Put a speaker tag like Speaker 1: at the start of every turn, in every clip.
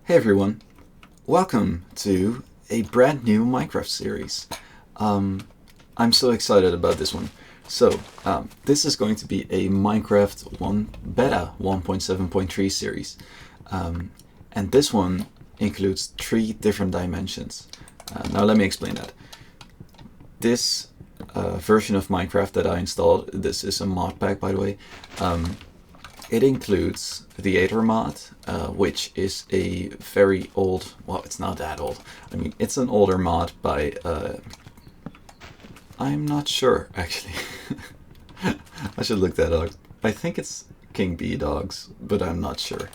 Speaker 1: Hey everyone, welcome to a brand new Minecraft series. I'm so excited about this one. This is going to be a Minecraft 1 Beta 1.7.3 series. And this one includes 3 different dimensions. Now let me explain that. This version of Minecraft that I installed, this is a mod pack by the way, it includes the Aether mod, which is a very old, well, it's not that old. I mean, it's an older mod by, I'm not sure, actually. I should look that up. I think it's King Bee Dogs, but I'm not sure.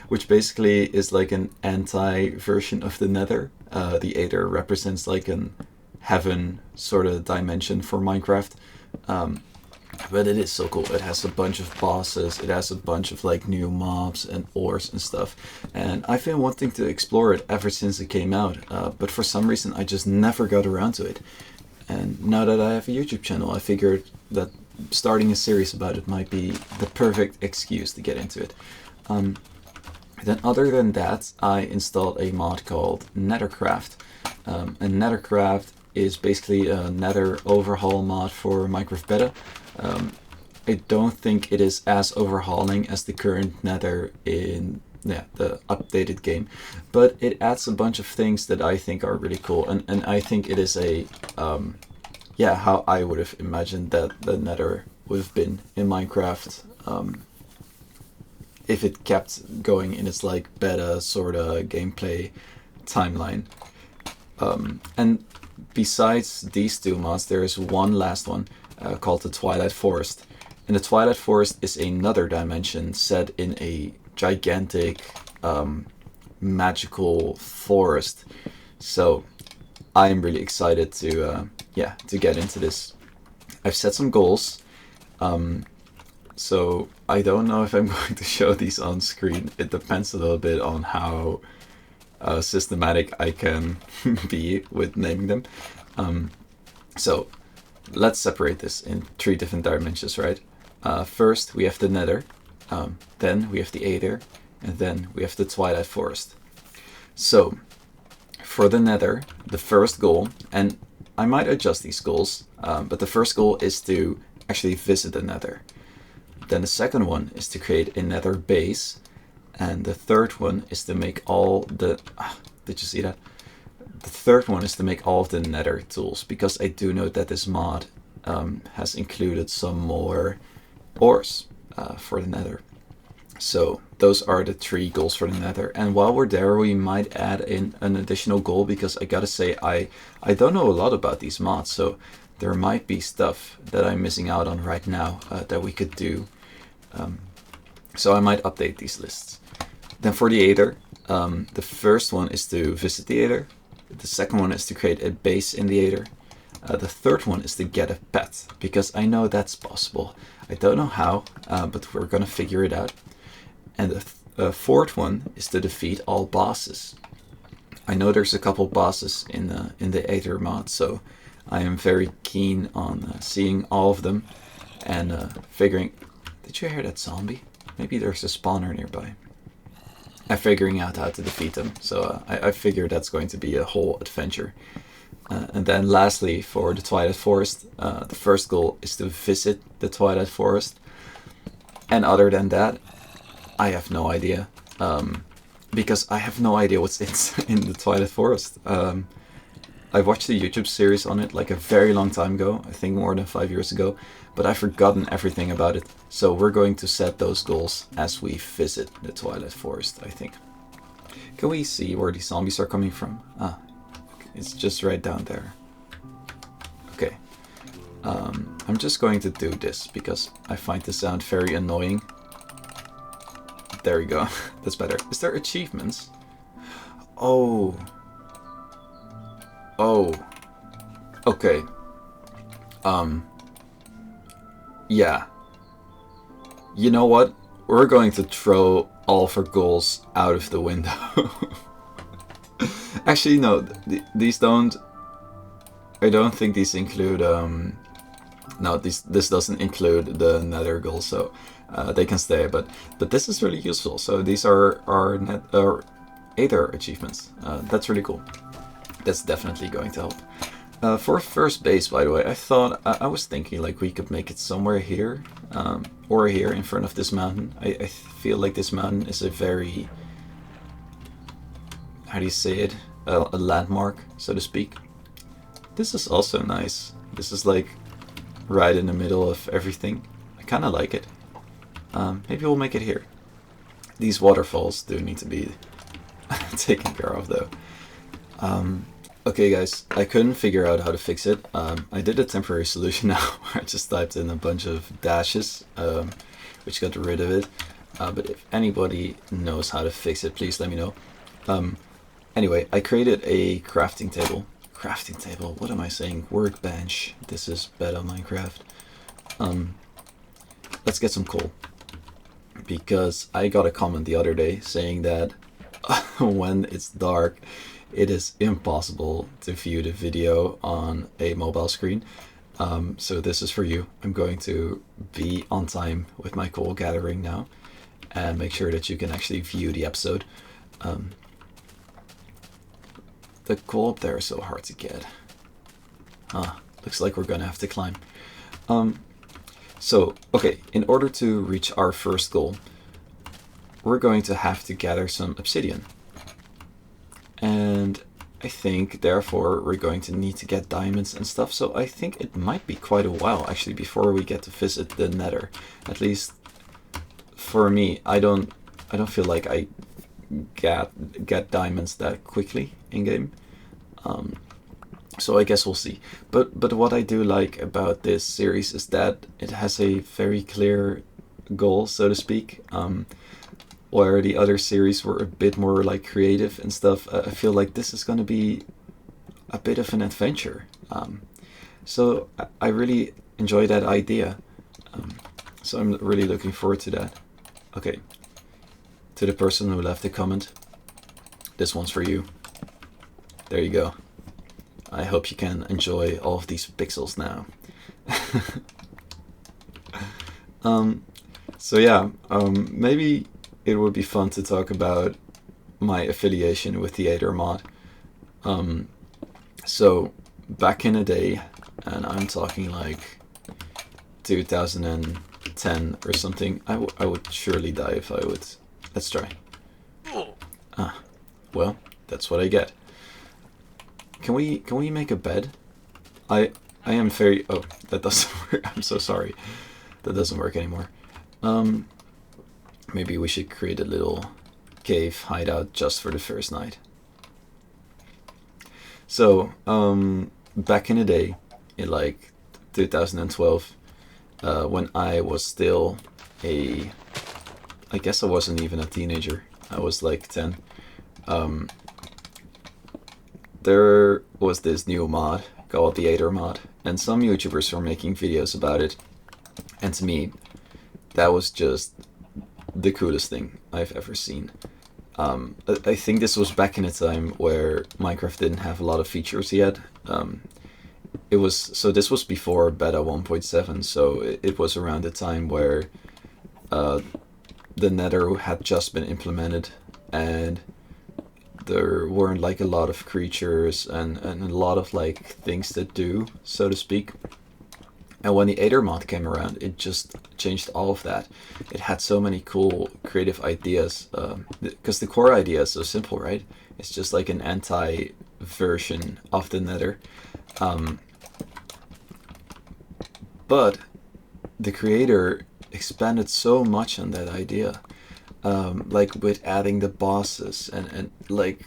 Speaker 1: Which basically is like an anti-version of the Nether. The Aether represents like an heaven sort of dimension for Minecraft. But it is so cool. It has a bunch of bosses, it has a bunch of like new mobs and ores and stuff. And I've been wanting to explore it ever since it came out, but for some reason I just never got around to it. And now that I have a YouTube channel, I figured that starting a series about it might be the perfect excuse to get into it. Then other than that, I installed a mod called Nethercraft. And Nethercraft is basically a Nether overhaul mod for Minecraft Beta. I don't think it is as overhauling as the current Nether in the updated game, but it adds a bunch of things that I think are really cool, and I think it is a how I would have imagined that the Nether would have been in Minecraft if it kept going in its like beta sort of gameplay timeline. And besides these 2 mods, there is one last one called the Twilight Forest. And the Twilight Forest is another dimension set in a gigantic magical forest. So I'm really excited to get into this. I've set some goals. So I don't know if I'm going to show these on screen. It depends a little bit on how systematic I can be with naming them. So let's separate this in 3 different dimensions, right? First we have the Nether, then we have the Aether, and then we have the Twilight Forest. So for the Nether, the first goal, and I might adjust these goals, but the first goal is to actually visit the Nether. Then the second one is to create a Nether base, and the third one is to make all the... did you see that? The third one is to make all of the Nether tools, because I do know that this mod has included some more ores for the Nether. So those are the 3 goals for the Nether. And while we're there, we might add in an additional goal, because I gotta say, I don't know a lot about these mods, so there might be stuff that I'm missing out on right now that we could do. So I might update these lists. Then for the Aether, the first one is to visit the Aether. The second one is to create a base in the Aether. The third one is to get a pet, because I know that's possible. I don't know how, but we're gonna figure it out. And the fourth one is to defeat all bosses. I know there's a couple bosses in the Aether mod, so I am very keen on seeing all of them and figuring... Did you hear that zombie? Maybe there's a spawner nearby. I'm figuring out how to defeat them, so I figure that's going to be a whole adventure. And then lastly, for the Twilight Forest, the first goal is to visit the Twilight Forest. And other than that, I have no idea, because I have no idea what's in the Twilight Forest. I watched a YouTube series on it like a very long time ago, I think more than 5 years ago, but I've forgotten everything about it. So we're going to set those goals as we visit the Twilight Forest, I think. Can we see where these zombies are coming from? Ah, it's just right down there. Okay. I'm just going to do this because I find the sound very annoying. There we go. That's better. Is there achievements? Oh. Oh. Okay. Yeah. You know what? We're going to throw all of our goals out of the window. Actually, no. These don't... I don't think these include... No, this doesn't include the Nether goal, so they can stay. But this is really useful. So these are our Aether achievements. That's really cool. That's definitely going to help. For first base, by the way, I was thinking like we could make it somewhere here, or here in front of this mountain. I feel like this mountain is a very, how do you say it, a landmark, so to speak. This is also nice. This is like right in the middle of everything. I kind of like it. Maybe we'll make it here. These waterfalls do need to be taken care of though. Okay guys, I couldn't figure out how to fix it. I did a temporary solution now where I just typed in a bunch of dashes, which got rid of it. But if anybody knows how to fix it, please let me know. Anyway, I created a crafting table. Crafting table, what am I saying? Workbench. This is bad on Minecraft. Let's get some coal. Because I got a comment the other day saying that when it's dark, it is impossible to view the video on a mobile screen. So this is for you. I'm going to be on time with my coal gathering now and make sure that you can actually view the episode. The coal up there is so hard to get. Looks like we're gonna have to climb. So, okay, in order to reach our first goal, we're going to have to gather some obsidian. And I think, therefore, we're going to need to get diamonds and stuff. So I think it might be quite a while, actually, before we get to visit the Nether. At least, for me, I don't feel like I get diamonds that quickly in-game. So I guess we'll see. But what I do like about this series is that it has a very clear goal, so to speak. Where the other series were a bit more like creative and stuff, I feel like this is going to be a bit of an adventure. So I really enjoy that idea. So I'm really looking forward to that. Okay, to the person who left the comment, this one's for you. There you go. I hope you can enjoy all of these pixels now. So yeah, maybe it would be fun to talk about my affiliation with the Aether mod. So back in the day, and I'm talking like 2010 or something, I would surely die if I would. Let's try. Well, that's what I get. Can we make a bed? I am very... Oh, that doesn't work. I'm so sorry. That doesn't work anymore. Maybe we should create a little cave hideout just for the first night. So, back in the day, in like 2012, when I was still I guess I wasn't even a teenager. I was like 10. There was this new mod called the Aether mod, and some YouTubers were making videos about it. And to me, that was just the coolest thing I've ever seen. I think this was back in a time where Minecraft didn't have a lot of features yet. This was before beta 1.7, so it was around the time where the Nether had just been implemented, and there weren't like a lot of creatures and a lot of like things to do, so to speak. And when the Aether mod came around, it just changed all of that. It had so many cool creative ideas, because the core idea is so simple, right? It's just like an anti-version of the Nether. But the creator expanded so much on that idea, like with adding the bosses and like,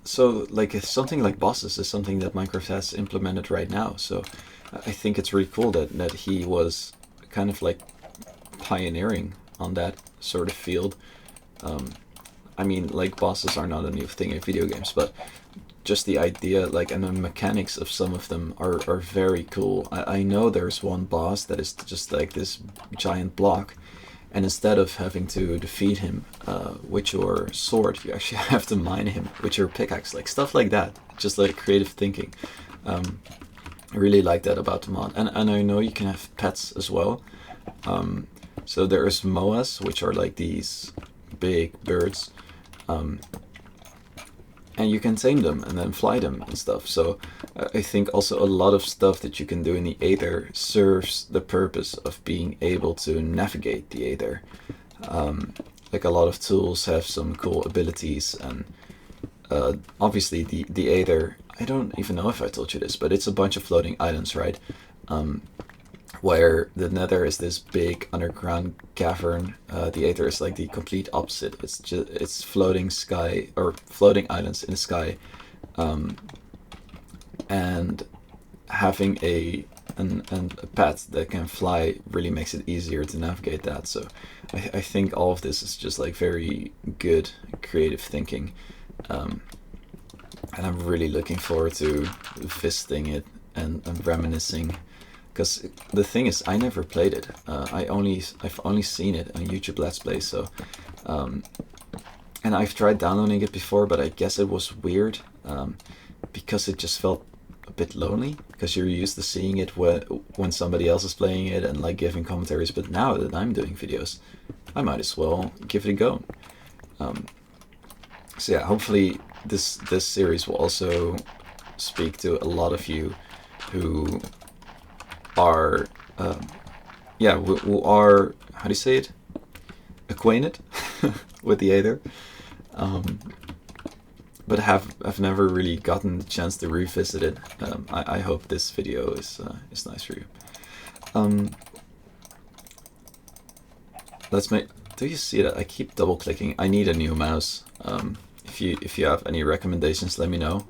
Speaker 1: so like something like bosses is something that Minecraft has implemented right now. So I think it's really cool that he was kind of like pioneering on that sort of field. I mean, like, bosses are not a new thing in video games, but just the idea, like, and the mechanics of some of them are very cool. I know there's one boss that is just like this giant block, and instead of having to defeat him with your sword, you actually have to mine him with your pickaxe, like stuff like that. Just like creative thinking. I really like that about the mod. And I know you can have pets as well. So there's moas, which are like these big birds. and you can tame them and then fly them and stuff. So I think also a lot of stuff that you can do in the Aether serves the purpose of being able to navigate the Aether. Like a lot of tools have some cool abilities, and obviously the Aether, I don't even know if I told you this, but it's a bunch of floating islands, right? Where the Nether is this big underground cavern, the Aether is like the complete opposite. It's floating sky, or floating islands in the sky, and having a pet that can fly really makes it easier to navigate that. So I think all of this is just like very good creative thinking, and I'm really looking forward to visiting it and reminiscing. Because the thing is, I never played it. I've only seen it on YouTube Let's Play. So, and I've tried downloading it before, but I guess it was weird because it just felt a bit lonely. Because you're used to seeing it when somebody else is playing it and like giving commentaries. But now that I'm doing videos, I might as well give it a go. So yeah, hopefully this series will also speak to a lot of you who are who are, how do you say it, acquainted with the Aether, but have never really gotten the chance to revisit it. I hope this video is nice for you. Let's make. Do you see that? I keep double clicking. I need a new mouse. If you have any recommendations, let me know.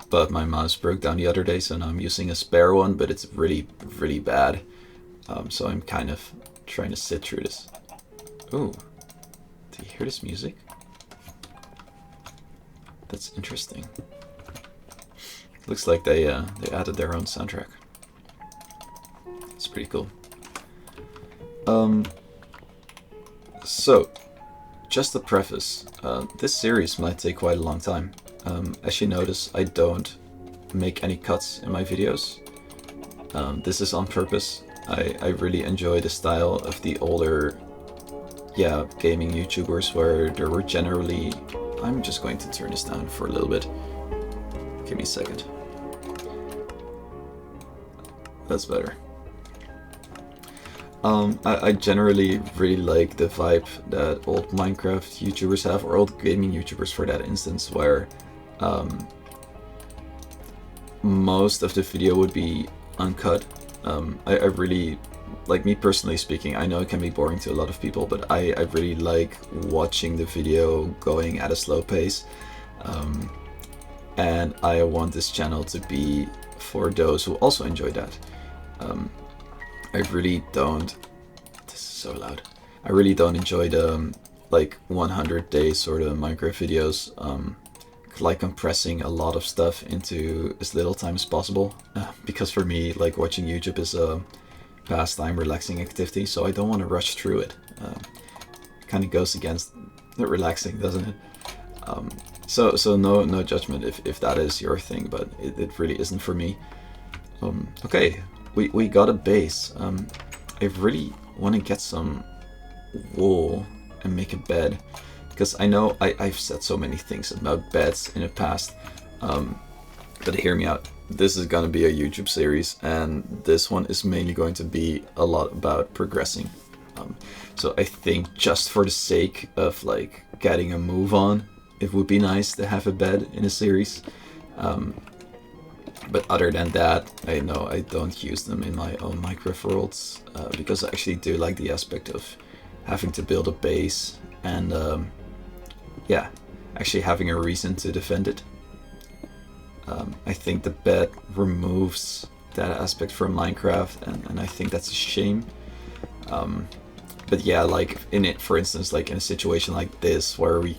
Speaker 1: But my mouse broke down the other day, so now I'm using a spare one, but it's really, really bad. So I'm kind of trying to sit through this. Ooh, do you hear this music? That's interesting. Looks like they added their own soundtrack. It's pretty cool. So, just a preface. This series might take quite a long time. As you notice, I don't make any cuts in my videos. This is on purpose. I really enjoy the style of the older, gaming YouTubers where there were generally... I'm just going to turn this down for a little bit. Give me a second. That's better. I generally really like the vibe that old Minecraft YouTubers have, or old gaming YouTubers for that instance, where most of the video would be uncut. I really, like, me personally speaking, I know it can be boring to a lot of people, but I really like watching the video going at a slow pace. And I want this channel to be for those who also enjoy that. I really don't... This is so loud. I really don't enjoy the, like, 100 days sort of Minecraft videos. Like compressing a lot of stuff into as little time as possible, because for me, like, watching YouTube is a pastime, relaxing activity, so I don't want to rush through it. Kind of goes against the relaxing, doesn't it? So no judgment if that is your thing, but it really isn't for me. Okay, we got a base. I really want to get some wool and make a bed. Because I know I've said so many things about beds in the past, but hear me out. This is going to be a YouTube series, and this one is mainly going to be a lot about progressing. So I think just for the sake of, like, getting a move on, it would be nice to have a bed in a series. But other than that, I know I don't use them in my own Minecraft worlds, because I actually do like the aspect of having to build a base and actually having a reason to defend it. I think the bed removes that aspect from Minecraft, and I think that's a shame. But yeah, like in it, for instance, like in a situation like this where we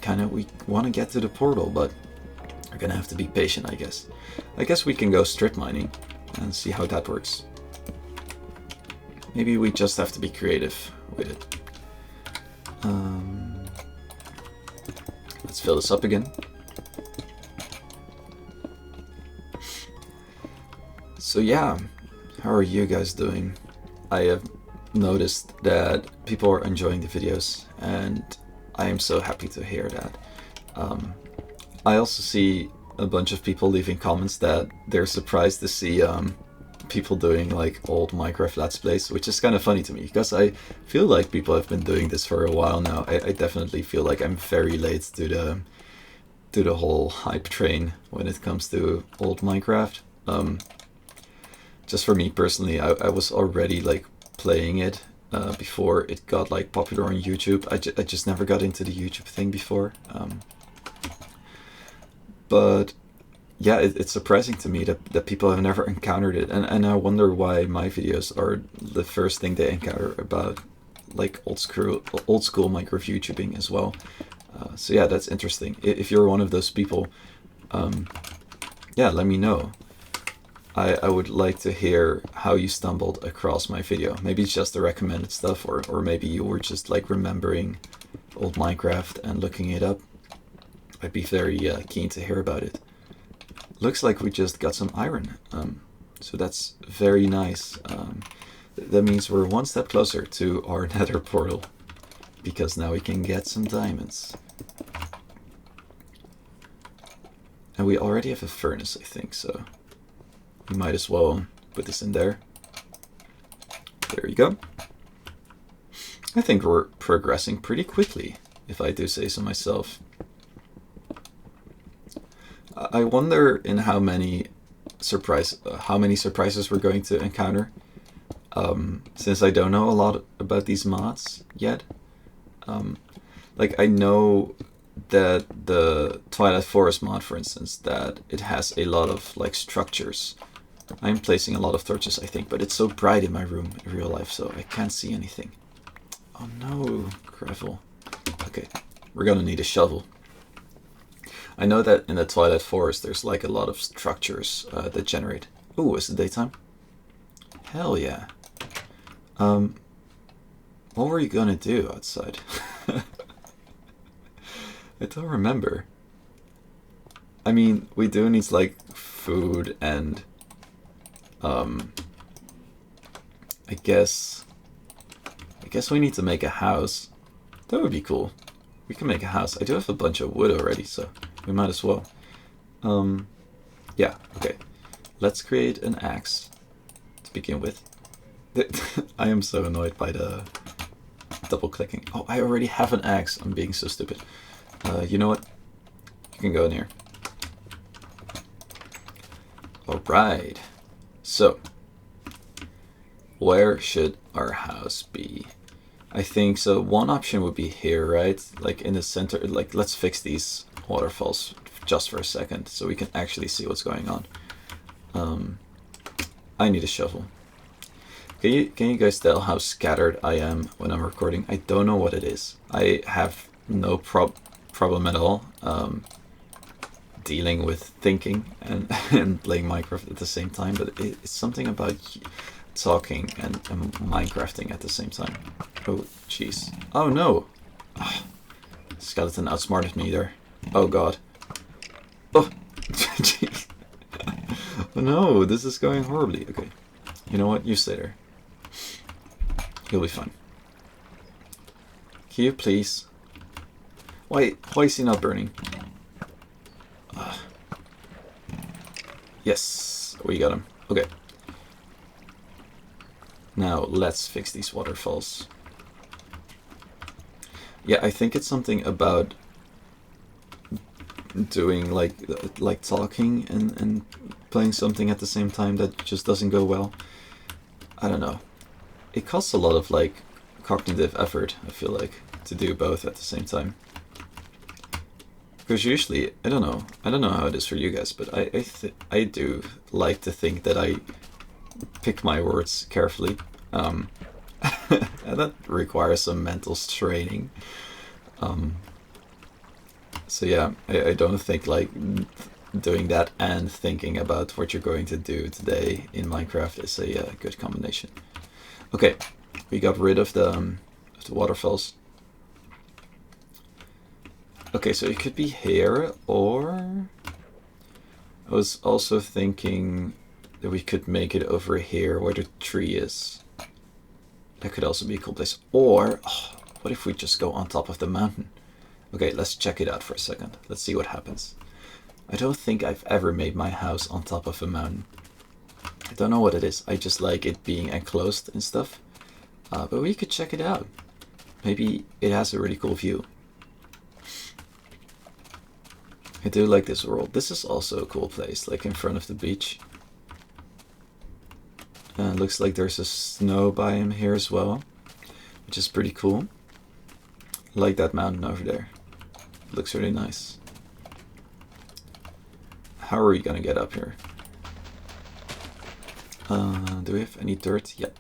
Speaker 1: want to get to the portal, but we're gonna have to be patient, I guess. I guess we can go strip mining and see how that works. Maybe we just have to be creative with it. Let's fill this up again. So yeah, how are you guys doing? I have noticed that people are enjoying the videos, and I am so happy to hear that. I also see a bunch of people leaving comments that they're surprised to see people doing like old Minecraft Let's Plays, which is kind of funny to me because I feel like people have been doing this for a while now. I definitely feel like I'm very late to the whole hype train when it comes to old Minecraft. Just for me personally, I was already like playing it before it got like popular on YouTube. I just never got into the YouTube thing before. But yeah, it's surprising to me that people have never encountered it, and I wonder why my videos are the first thing they encounter about like old school Minecraft YouTubing as well. So yeah, that's interesting. If you're one of those people, yeah, let me know. I would like to hear how you stumbled across my video. Maybe it's just the recommended stuff, or maybe you were just like remembering old Minecraft and looking it up. I'd be very keen to hear about it. Looks like we just got some iron, so that's very nice. That means we're one step closer to our nether portal, because now we can get some diamonds. And we already have a furnace, I think, so we might as well put this in there. There you go. I think we're progressing pretty quickly, if I do say so myself. I wonder in how many surprises we're going to encounter, since I don't know a lot about these mods yet. Like, I know that the Twilight Forest mod, for instance, that it has a lot of like structures. I'm placing a lot of torches, I think, but it's so bright in my room in real life, so I can't see anything. Oh no, gravel. Okay, we're gonna need a shovel. I know that in the Twilight Forest there's like a lot of structures that generate. Ooh, is it daytime? Hell yeah. What were you gonna do outside? I don't remember. I mean, we do need like food and I guess we need to make a house. That would be cool. We can make a house. I do have a bunch of wood already, so we might as well. Yeah, okay. Let's create an axe to begin with. I am so annoyed by the double clicking. Oh, I already have an axe. I'm being so stupid. You know what? You can go in here. Alright. So, where should our house be? I think so. One option would be here, right? Like in the center. Like, let's fix these waterfalls just for a second so we can actually see what's going on. I need a shovel. Can you guys tell how scattered I am when I'm recording? I don't know what it is. I have no problem at all dealing with thinking and, and playing Minecraft at the same time, but it's something about talking and Minecrafting at the same time. Oh, jeez. Oh, no. Oh, skeleton outsmarted me there. Oh, God. Oh, jeez. Oh, no, this is going horribly. Okay. You know what? You stay there. You'll be fine. Can you please? Why is he not burning? Yes, we got him. Okay. Now let's fix these waterfalls. Yeah, I think it's something about doing like talking and playing something at the same time that just doesn't go well. I don't know. It costs a lot of like cognitive effort, I feel like, to do both at the same time. Because usually, I don't know how it is for you guys, but I do like to think that I pick my words carefully. And that requires some mental straining. So yeah, I don't think like doing that and thinking about what you're going to do today in Minecraft is a good combination. Okay, we got rid of the waterfalls. Okay, so it could be here, or I was also thinking that we could make it over here where the tree is. That could also be a cool place. Or, oh, what if we just go on top of the mountain? Okay, let's check it out for a second. Let's see what happens. I don't think I've ever made my house on top of a mountain. I don't know what it is. I just like it being enclosed and stuff. But we could check it out. Maybe it has a really cool view. I do like this world. This is also a cool place, like in front of the beach. Looks like there's a snow biome here as well, which is pretty cool. I like that mountain over there. It looks really nice. How are we gonna get up here? Do we have any dirt? Yep.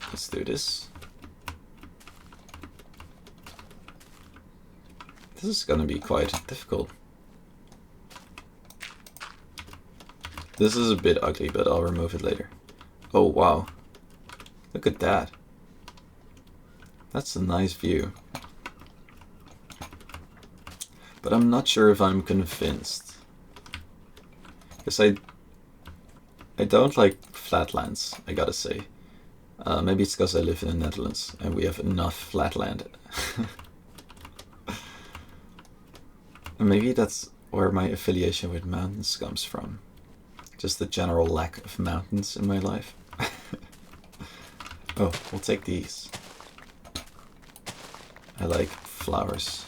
Speaker 1: Let's do this. This is gonna be quite difficult. This is a bit ugly, but I'll remove it later. Oh wow. Look at that. That's a nice view. But I'm not sure if I'm convinced. Because I don't like flatlands, I gotta say. Maybe it's because I live in the Netherlands and we have enough flat land. And maybe that's where my affiliation with mountains comes from. Just the general lack of mountains in my life. Oh, we'll take these. I like flowers.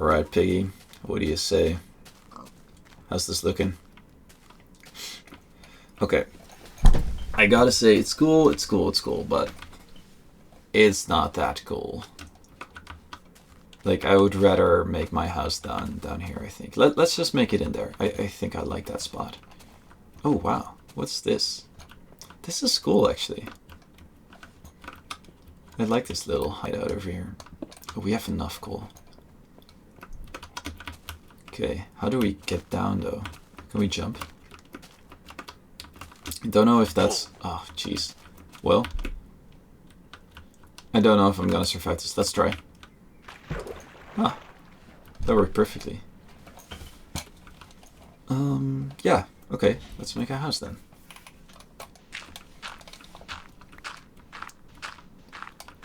Speaker 1: Alright, Piggy, what do you say? How's this looking? Okay. I gotta say, it's cool, but it's not that cool. Like, I would rather make my house down here, I think. Let's just make it in there. I think I like that spot. Oh, wow. What's this? This is cool, actually. I like this little hideout over here. Oh, we have enough coal. Okay, how do we get down, though? Can we jump? I don't know if that's... Oh, jeez. Well, I don't know if I'm gonna survive this. Let's try. Ah, that worked perfectly. Yeah, okay, let's make a house then.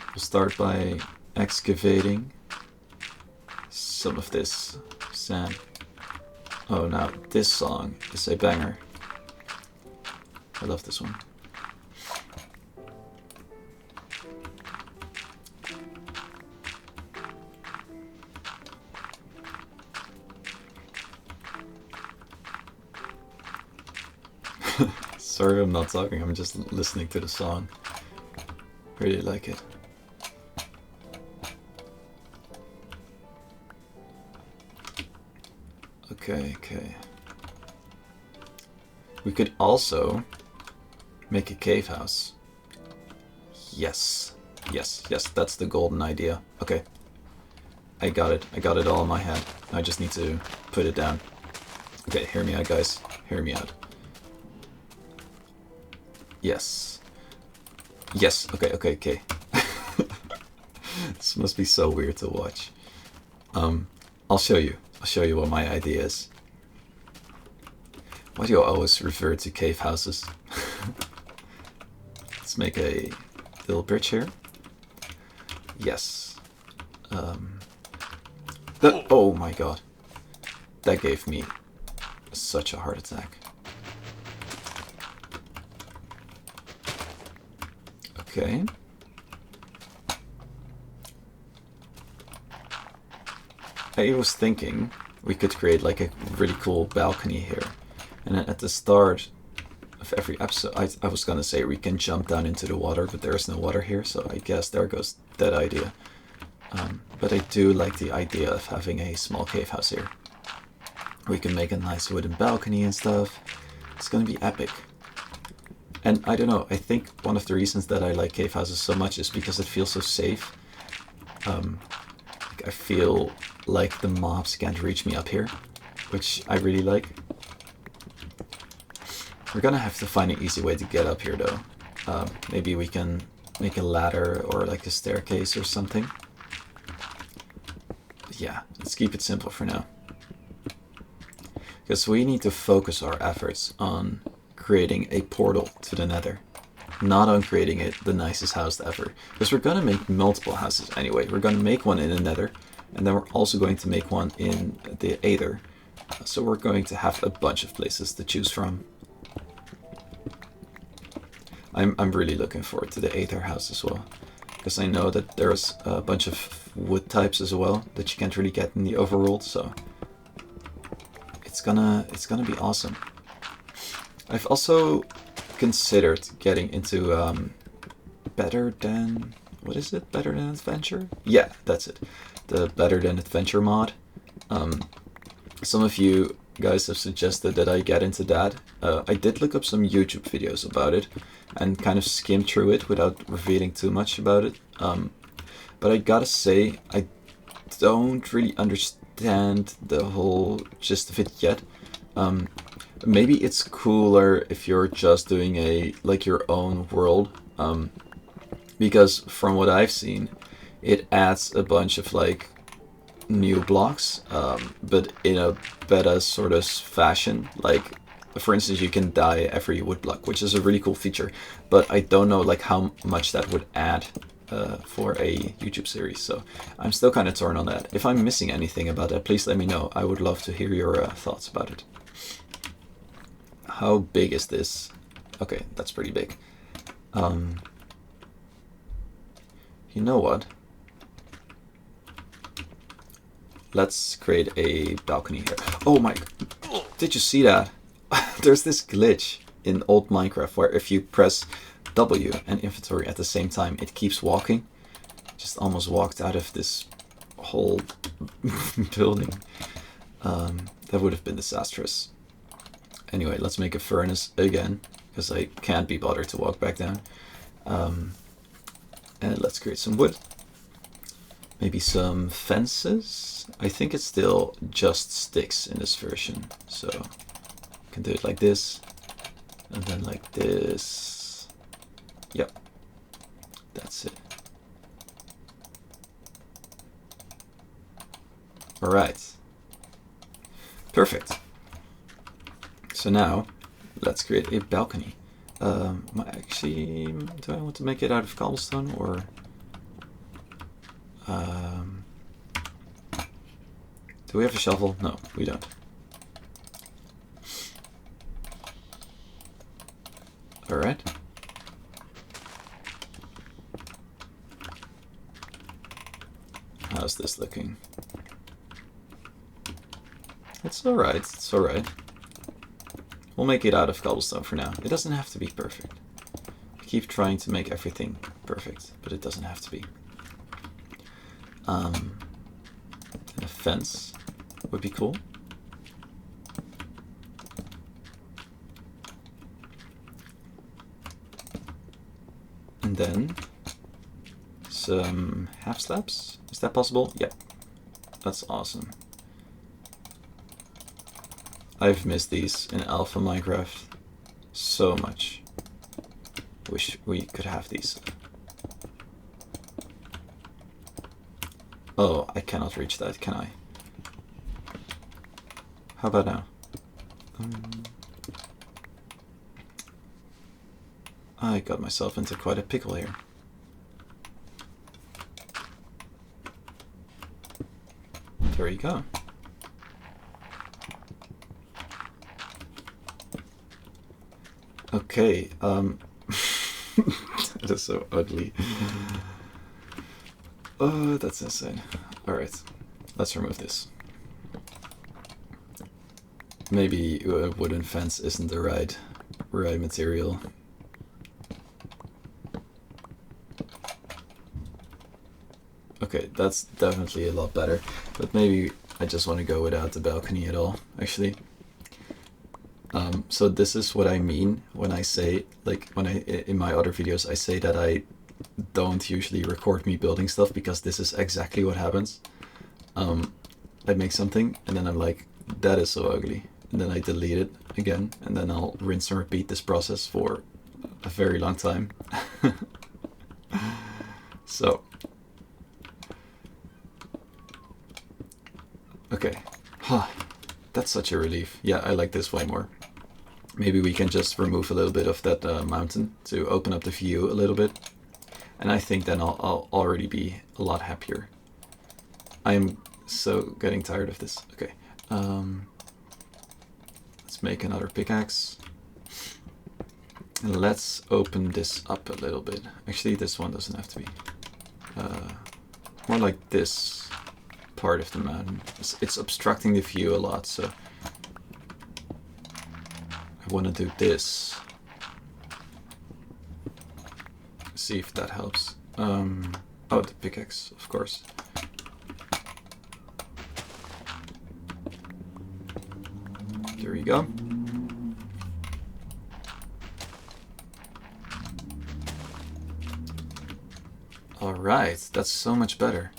Speaker 1: We'll start by excavating some of this sand. Oh, now this song is a banger. I love this one. Sorry I'm not talking, I'm just listening to the song. Really like it. Okay. We could also make a cave house. Yes, that's the golden idea. Okay. I got it all in my head. I just need to put it down. Okay, hear me out, guys. Hear me out. Yes. Okay. This must be so weird to watch. I'll show you what my idea is. Why do you always refer to cave houses? Let's make a little bridge here. Yes. Oh my god. That gave me such a heart attack. Okay. I was thinking we could create like a really cool balcony here. And then at the start of every episode, I was gonna say we can jump down into the water, but there's no water here, so I guess there goes that idea. But I do like the idea of having a small cave house here. We can make a nice wooden balcony and stuff. It's gonna be epic. And I don't know, I think one of the reasons that I like cave houses so much is because it feels so safe. I feel like the mobs can't reach me up here, which I really like. We're gonna have to find an easy way to get up here though. Maybe we can make a ladder or like a staircase or something. But yeah, let's keep it simple for now. Because we need to focus our efforts on creating a portal to the Nether. not on creating it the nicest house ever. Because we're going to make multiple houses anyway. We're going to make one in the Nether, and then we're also going to make one in the Aether. So we're going to have a bunch of places to choose from. I'm really looking forward to the Aether house as well, because I know that there's a bunch of wood types as well that you can't really get in the overworld, so it's gonna be awesome. I've also considered getting into Better Than, what is it? Better Than Adventure? Yeah, that's it. The Better Than Adventure mod. Some of you guys have suggested that I get into that. I did look up some YouTube videos about it and kind of skim through it without revealing too much about it. But I gotta say, I don't really understand the whole gist of it yet. Maybe it's cooler if you're just doing your own world, because from what I've seen, it adds a bunch of like new blocks, but in a better sort of fashion. Like, for instance, you can dye every wood block, which is a really cool feature, but I don't know like how much that would add for a YouTube series, so I'm still kind of torn on that. If I'm missing anything about that, please let me know. I would love to hear your thoughts about it. How big is this? Okay, that's pretty big. You know what? Let's create a balcony here. Oh my, did you see that? There's this glitch in old Minecraft where if you press W and inventory at the same time, it keeps walking. Just almost walked out of this whole building. That would have been disastrous. Anyway, let's make a furnace again, because I can't be bothered to walk back down. And let's create some wood. Maybe some fences. I think it's still just sticks in this version, so you can do it like this, and then like this. Yep, that's it. All right, perfect. So now let's create a balcony. Actually, do I want to make it out of cobblestone or? Do we have a shovel? No, we don't. All right. How's this looking? It's all right. It's all right. We'll make it out of cobblestone for now. It doesn't have to be perfect. I keep trying to make everything perfect, but it doesn't have to be. And a fence would be cool. And then some half slabs. Is that possible? Yep. That's awesome. I've missed these in Alpha Minecraft so much. Wish we could have these. Oh, I cannot reach that, can I? How about now? I got myself into quite a pickle here. There you go. Okay, that is so ugly. Oh, that's insane. Alright, let's remove this. Maybe a wooden fence isn't the right material. Okay, that's definitely a lot better, but maybe I just want to go without the balcony at all, actually. So this is what I mean when I say, like, in my other videos, I say that I don't usually record me building stuff, because this is exactly what happens. I make something, and then I'm like, that is so ugly. And then I delete it again, and then I'll rinse and repeat this process for a very long time. So, okay. Huh. That's such a relief. Yeah, I like this way more. maybe we can just remove a little bit of that mountain to open up the view a little bit. And I think then I'll already be a lot happier. I'm so getting tired of this. Okay. Let's make another pickaxe. And let's open this up a little bit. Actually, this one doesn't have to be. More like this part of the mountain. It's obstructing the view a lot, so I want to do this. See if that helps. Oh, the pickaxe, of course. There we go. Alright, that's so much better.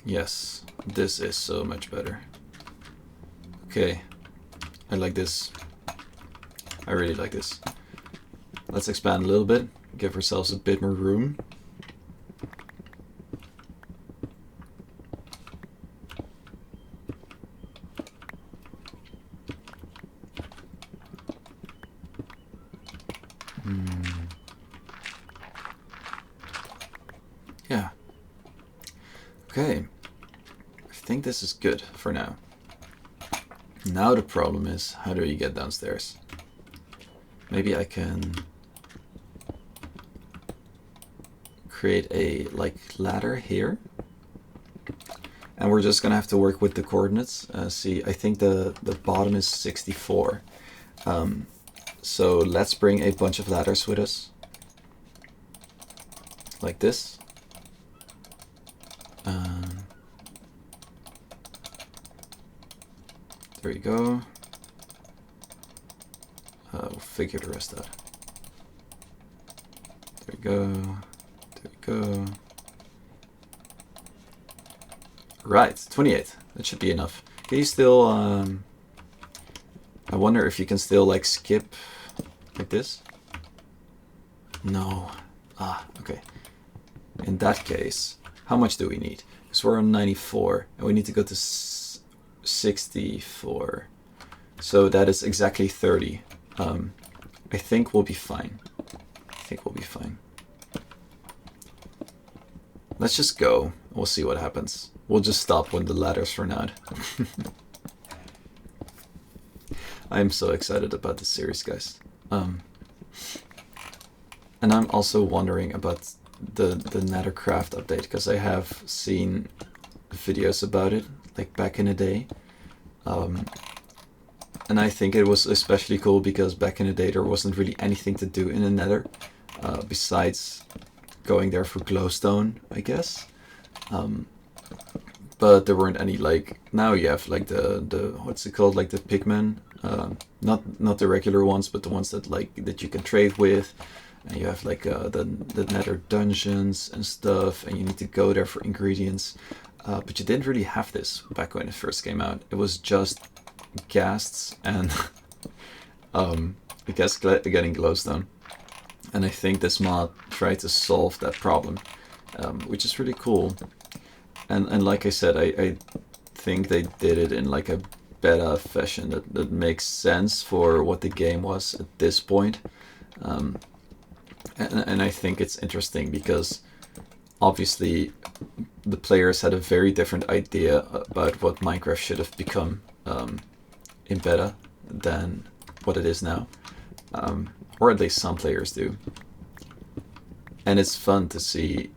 Speaker 1: Yes, this is so much better. Okay, I like this. I really like this. Let's expand a little bit, give ourselves a bit more room. Yeah. Okay. I think this is good for now. Now the problem is, how do you get downstairs? Maybe I can create a ladder here. And we're just gonna have to work with the coordinates. See, I think the bottom is 64. So let's bring a bunch of ladders with us. Like this. There you go. We'll figure the rest out. There we go. There we go. Right, 28. That should be enough. Can you still... I wonder if you can still skip like this? No. Ah, okay. In that case, how much do we need? Because we're on 94 and we need to go to 64. So that is exactly 30. I think we'll be fine. Let's just go. We'll see what happens. We'll just stop when the ladders run out. I'm so excited about this series, guys. And I'm also wondering about the Nethercraft update, because I have seen videos about it, back in the day. And I think it was especially cool because back in the day there wasn't really anything to do in the Nether, besides going there for glowstone, I guess. But there weren't any now you have the what's it called, the pigmen, not the regular ones, but the ones that that you can trade with, and you have the Nether dungeons and stuff, and you need to go there for ingredients. But you didn't really have this back when it first came out. It was just ghasts and I guess getting glowstone. And I think this mod tried to solve that problem, which is really cool. And like I said, I think they did it in a beta fashion that makes sense for what the game was at this point. And I think it's interesting because obviously the players had a very different idea about what Minecraft should have become in beta than what it is now. Or at least some players do. And it's fun to see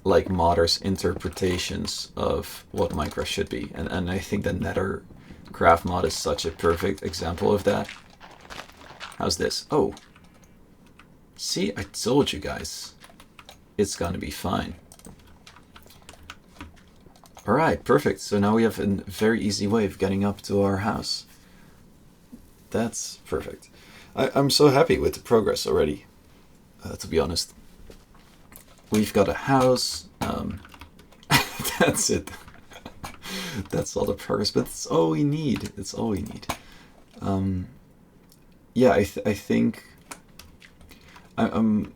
Speaker 1: modders' interpretations of what Minecraft should be. And I think the Nethercraft mod is such a perfect example of that. How's this? Oh. See, I told you guys. It's gonna be fine. Alright, perfect. So now we have a very easy way of getting up to our house. That's perfect. I'm so happy with the progress already, to be honest. We've got a house. That's it. That's all the progress, but it's all we need. It's all we need. Yeah, I think I'm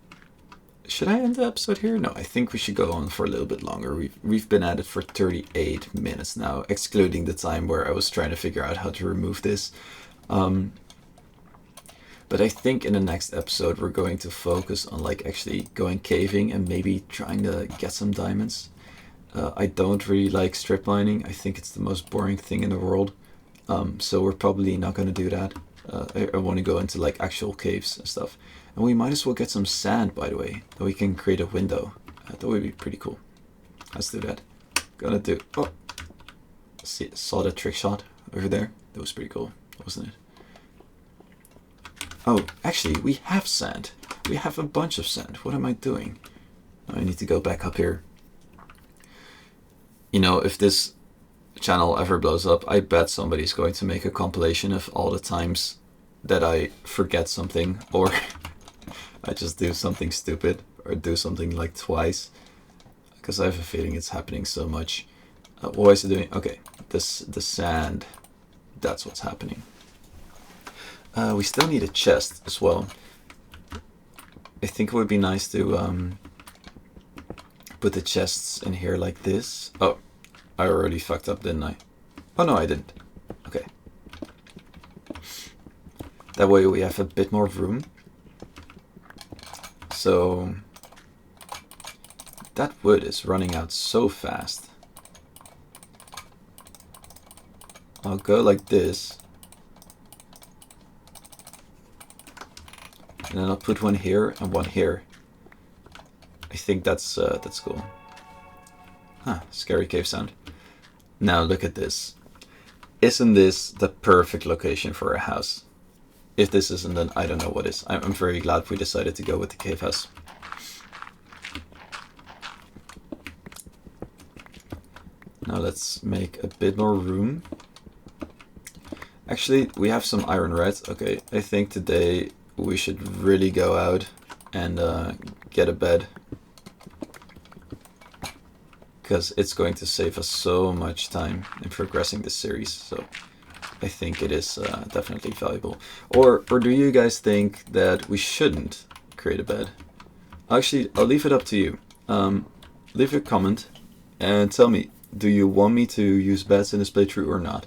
Speaker 1: should I end the episode here? No, I think we should go on for a little bit longer. We've been at it for 38 minutes now, excluding the time where I was trying to figure out how to remove this. But I think in the next episode we're going to focus on like actually going caving and maybe trying to get some diamonds. I don't really like strip mining. I think it's the most boring thing in the world. So we're probably not going to do that. I want to go into like actual caves and stuff. And we might as well get some sand, by the way, that we can create a window. That would be pretty cool. Let's do that. Gonna do... Oh! Saw the trick shot over there. That was pretty cool, wasn't it? Oh, actually, we have sand. We have a bunch of sand. What am I doing? I need to go back up here. You know, if this channel ever blows up, I bet somebody's going to make a compilation of all the times that I forget something, or I just do something stupid, or do something like twice, because I have a feeling it's happening so much. What was I doing? Okay, the sand, that's what's happening. We still need a chest as well. I think it would be nice to put the chests in here like this. Oh, I already fucked up, didn't I? Oh no, I didn't. Okay. That way we have a bit more room. So that wood is running out so fast. I'll go like this. And then I'll put one here and one here. I think that's cool. Huh, scary cave sound. Now look at this. Isn't this the perfect location for a house? If this isn't, then I don't know what is. I'm very glad we decided to go with the cave house. Now let's make a bit more room. Actually, we have some iron, right? Okay, I think today we should really go out and get a bed. Because it's going to save us so much time in progressing this series. So I think it is definitely valuable. Or do you guys think that we shouldn't create a bed? Actually, I'll leave it up to you. Leave a comment and tell me, do you want me to use beds in this playthrough or not?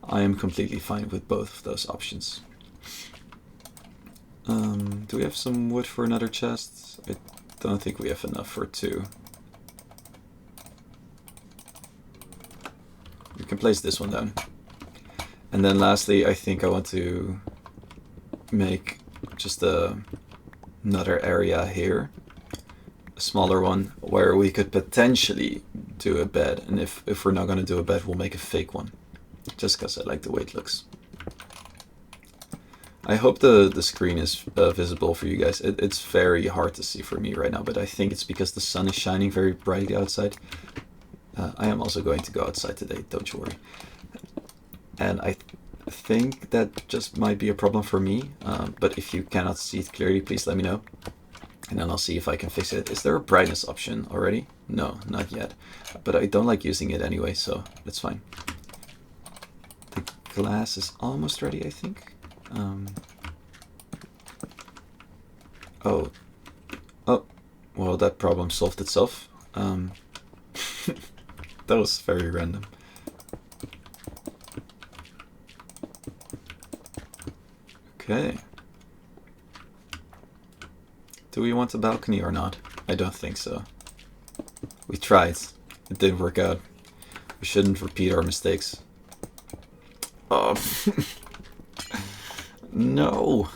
Speaker 1: I am completely fine with both of those options. Do we have some wood for another chest? I don't think we have enough for two. We can place this one down. And then lastly, I think I want to make just another area here. A smaller one where we could potentially do a bed. And if we're not going to do a bed, we'll make a fake one. Just because I like the way it looks. I hope the screen is visible for you guys. It's very hard to see for me right now, but I think it's because the sun is shining very brightly outside. I am also going to go outside today, don't you worry. And I think that just might be a problem for me, but if you cannot see it clearly, please let me know. And then I'll see if I can fix it. Is there a brightness option already? No, not yet. But I don't like using it anyway, so that's fine. The glass is almost ready, I think. Oh, well, that problem solved itself. That was very random. Okay. Do we want a balcony or not? I don't think so. We tried. It didn't work out. We shouldn't repeat our mistakes. Oh. No.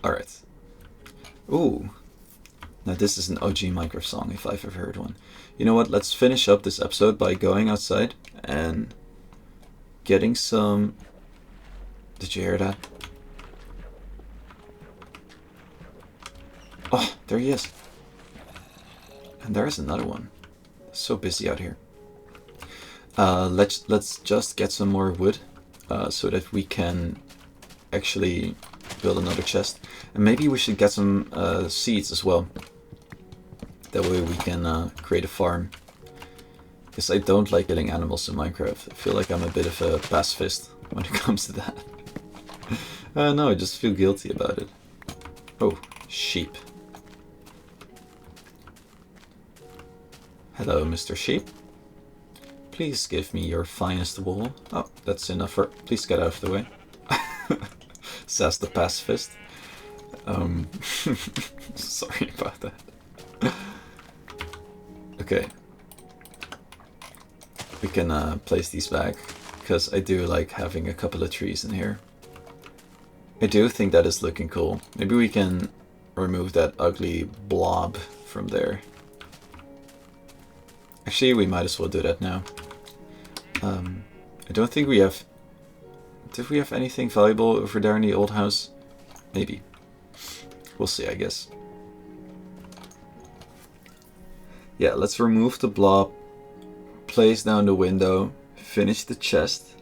Speaker 1: Alright. Ooh. Now this is an OG Minecraft song if I've ever heard one. You know what? Let's finish up this episode by going outside and getting some... Did you hear that? Oh, there he is. And there is another one. So busy out here. Let's just get some more wood so that we can actually build another chest. And maybe we should get some seeds as well. That way we can create a farm. Because I don't like killing animals in Minecraft. I feel like I'm a bit of a pacifist when it comes to that. No, I just feel guilty about it. Oh, sheep. Hello, Mr. Sheep. Please give me your finest wool. Oh, that's enough for... Please get out of the way. Says the pacifist. Sorry about that. Okay. We can place these back, because I do like having a couple of trees in here. I do think that is looking cool. Maybe we can remove that ugly blob from there. Actually, we might as well do that now. I don't think we have... Did we have anything valuable over there in the old house? Maybe. We'll see, I guess. Yeah, let's remove the blob. Place down the window. Finish the chest.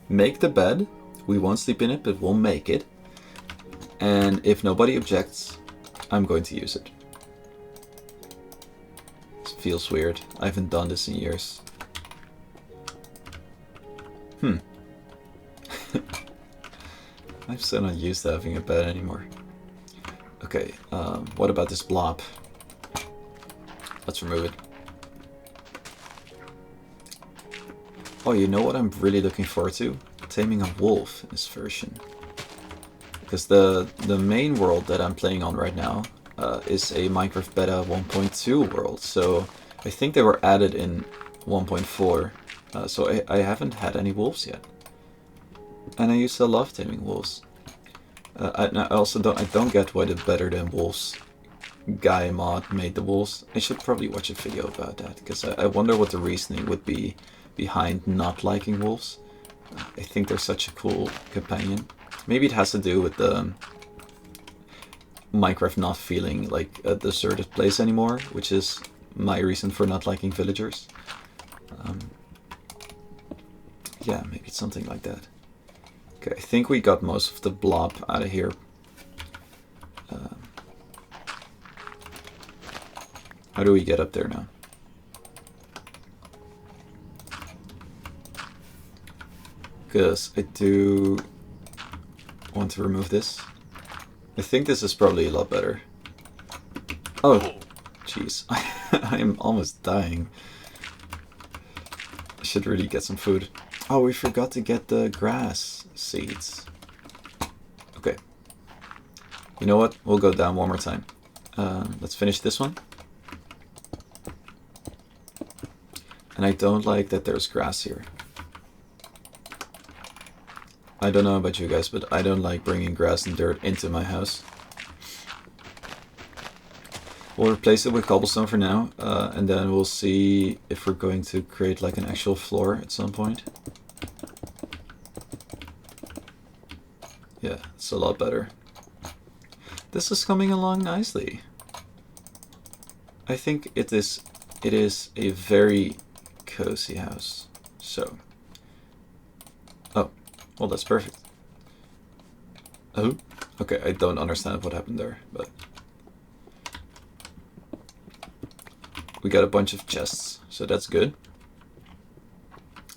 Speaker 1: Make the bed. We won't sleep in it, but we'll make it. And if nobody objects, I'm going to use it. It feels weird. I haven't done this in years. I'm so not used to having a bed anymore. Okay, what about this blob? Let's remove it. Oh, you know what I'm really looking forward to? Taming a wolf in this version. Because the main world that I'm playing on right now is a Minecraft Beta 1.2 world. So I think they were added in 1.4. So I haven't had any wolves yet. And I used to love taming wolves. I also don't get why the Better Than Wolves guy mod made the wolves. I should probably watch a video about that, because I wonder what the reasoning would be behind not liking wolves. I think they're such a cool companion. Maybe it has to do with the Minecraft not feeling like a deserted place anymore, which is my reason for not liking villagers. Yeah, maybe it's something like that. Okay, I think we got most of the blob out of here. How do we get up there now? Because I do want to remove this. I think this is probably a lot better. Oh, jeez. I am almost dying. I should really get some food. Oh, we forgot to get the grass seeds. Okay. You know what? We'll go down one more time. Let's finish this one. And I don't like that there's grass here. I don't know about you guys, but I don't like bringing grass and dirt into my house. We'll replace it with cobblestone for now, and then we'll see if we're going to create like an actual floor at some point. Yeah, it's a lot better. This is coming along nicely. I think it is a very cozy house. So, oh, well, that's perfect. Oh, okay, I don't understand what happened there, but we got a bunch of chests, so that's good.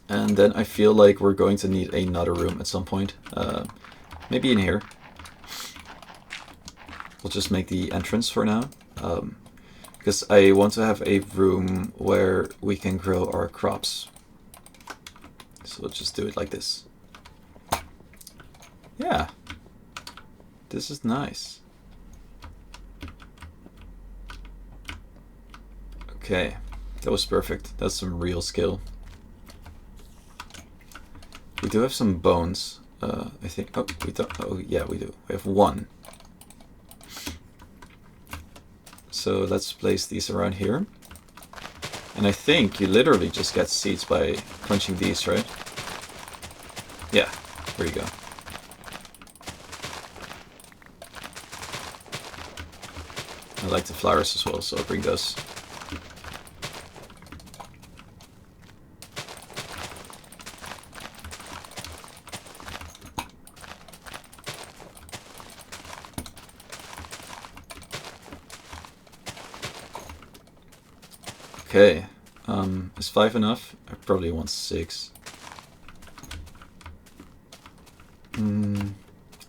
Speaker 1: And then I feel like we're going to need another room at some point. Maybe in here. We'll just make the entrance for now. Because I want to have a room where we can grow our crops. So we'll just do it like this. Yeah. This is nice. Okay. That was perfect. That's some real skill. We do have some bones. I think. Oh, we don't. Oh, yeah, we do. We have one. So let's place these around here. And I think you literally just get seeds by crunching these, right? Yeah, there you go. I like the flowers as well, so I'll bring those. Okay, is 5 enough? I probably want 6.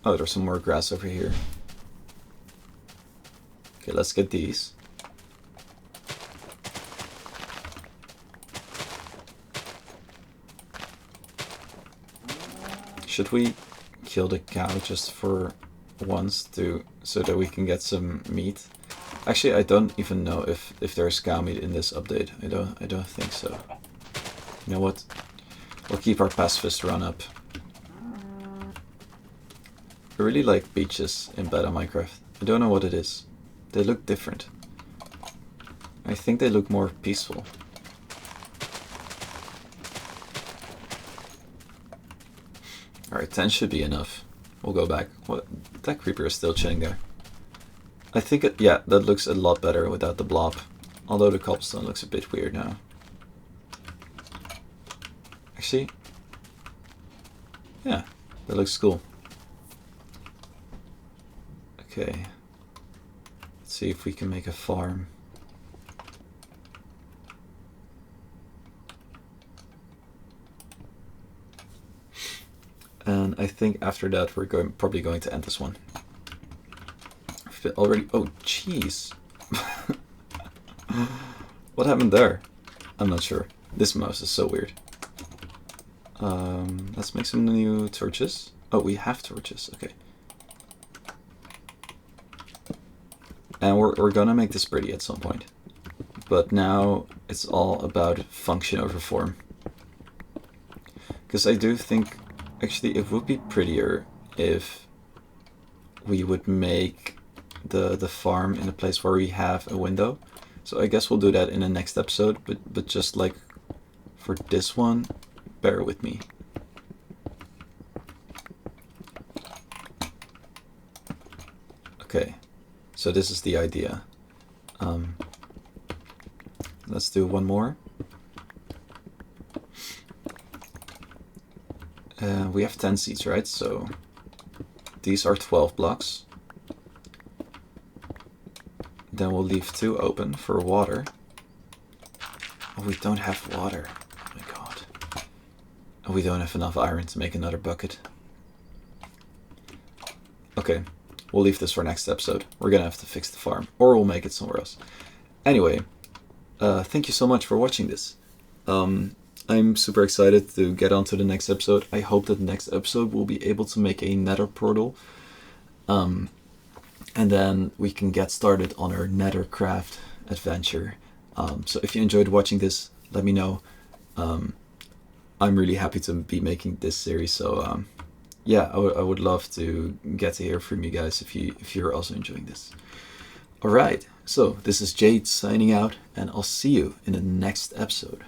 Speaker 1: Oh, there's some more grass over here. Okay, let's get these. Should we kill the cow just for once so that we can get some meat? Actually, I don't even know if there's cow meat in this update. I don't think so. You know what? We'll keep our pacifist run up. I really like beaches in beta Minecraft. I don't know what it is. They look different. I think they look more peaceful. Alright, 10 should be enough. We'll go back. What? That creeper is still chilling there. I think yeah, that looks a lot better without the blob. Although the cobblestone looks a bit weird now. Actually, yeah, that looks cool. Okay, let's see if we can make a farm. And I think after that we're probably going to end this one. Already, oh jeez. What happened there? I'm not sure. This mouse is so weird. Let's make some new torches. Oh, we have torches, okay. And we're gonna make this pretty at some point. But now it's all about function over form. Because I do think, actually, it would be prettier if we would make the farm in a place where we have a window. So I guess we'll do that in the next episode, but just like for this one, bear with me. Okay, so this is the idea. Let's do one more. We have 10 seeds, right? So these are 12 blocks. Then we'll leave 2 open for water. Oh, we don't have water. Oh my god. Oh, we don't have enough iron to make another bucket. Okay, we'll leave this for next episode. We're gonna have to fix the farm, or we'll make it somewhere else. Anyway, thank you so much for watching this. I'm super excited to get on to the next episode. I hope that the next episode we'll be able to make a nether portal. And then we can get started on our nethercraft adventure. So if you enjoyed watching this, let me know. I'm really happy to be making this series. So yeah, I would love to get to hear from you guys if you're also enjoying this. Alright, so this is Jade signing out, and I'll see you in the next episode.